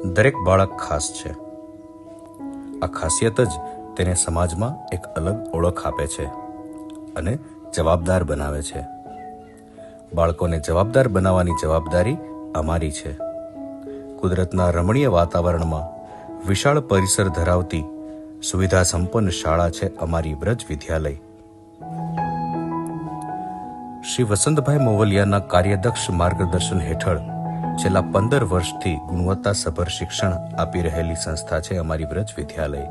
દરેક બાળક ખાસ છે. આ ખાસિયત જ તેને સમાજમાં એક અલગ ઓળખ આપે છે અને જવાબદાર બનાવે છે. બાળકોને જવાબદાર બનાવવાની જવાબદારી અમારી છે. કુદરતના રમણીય વાતાવરણમાં વિશાળ પરિસર ધરાવતી સુવિધા સંપન્ન શાળા છે અમારી વ્રજ વિદ્યાલય. શ્રી વસંતભાઈ મોવલિયાના કાર્યદક્ષ માર્ગદર્શન હેઠળ છેલ્લા 15 વર્ષથી ગુણવત્તાસભર શિક્ષણ આપી રહેલી સંસ્થા છે અમારી વ્રજ વિદ્યાલય.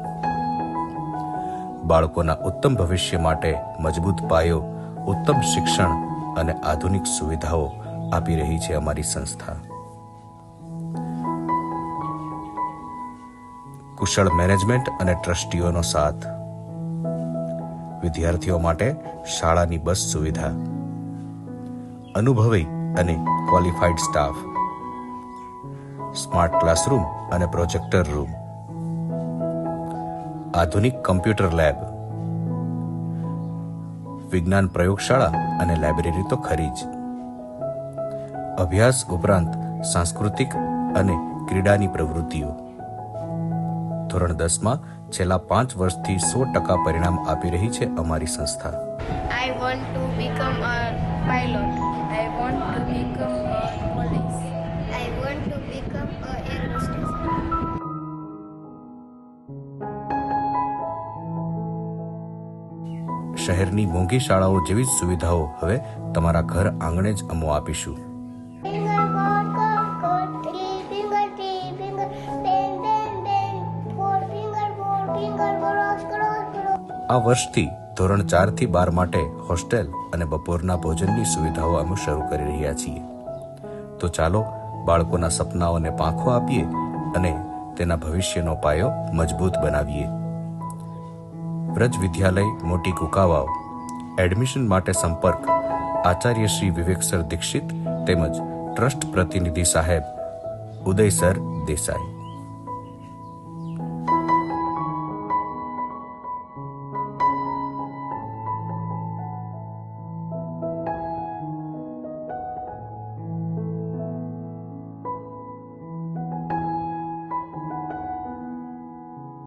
બાળકોના ઉત્તમ ભવિષ્ય માટે મજબૂત પાયો, ઉત્તમ શિક્ષણ અને આધુનિક સુવિધાઓ આપી રહી છે અમારી સંસ્થા. કુશળ મેનેજમેન્ટ અને ટ્રસ્ટીઓનો સાથ, વિદ્યાર્થીઓ માટે શાળાની બસ સુવિધા, અનુભવી અને ક્વોલિફાઈડ સ્ટાફ, સ્માર્ટ ક્લાસરૂમ અને પ્રોજેક્ટર રૂમ, આધુનિક કમ્પ્યુટર લેબ, વિજ્ઞાન પ્રયોગશાળા અને લાઇબ્રેરી તો ખરી જ. અભ્યાસ ઉપરાંત સાંસ્કૃતિક અને ક્રીડાની પ્રવૃત્તિઓ. ધોરણ 10માં છેલ્લા 5 વર્ષથી 100% પરિણામ આપી રહી છે અમારી સંસ્થા. I want to become a pilot. I want to become a police. I want to become a air hostess. શહેરની મોંઘી શાળાઓ જેવી જ સુવિધાઓ હવે તમારા ઘર આંગણે જ અમો આપીશું. Finger, God, God, God. Three finger, bang, bang, bang. Four finger, cross, cross, cross. આ વર્ષથી ધોરણ 4 થી 12 માટે હોસ્ટેલ અને બપોરના ભોજનની સુવિધાઓ અમે શરૂ કરી રહ્યા છીએ. તો ચાલો બાળકોના સપનાઓને પાંખો આપીએ અને તેના ભવિષ્યનો પાયો મજબૂત બનાવીએ. વ્રજ વિદ્યાલય, મોટી કુકાવાવ. એડમિશન માટે સંપર્ક આચાર્ય શ્રી વિવેકસર દીક્ષિત તેમજ ટ્રસ્ટ પ્રતિનિધિ સાહેબ ઉદયસર દેસાઈ.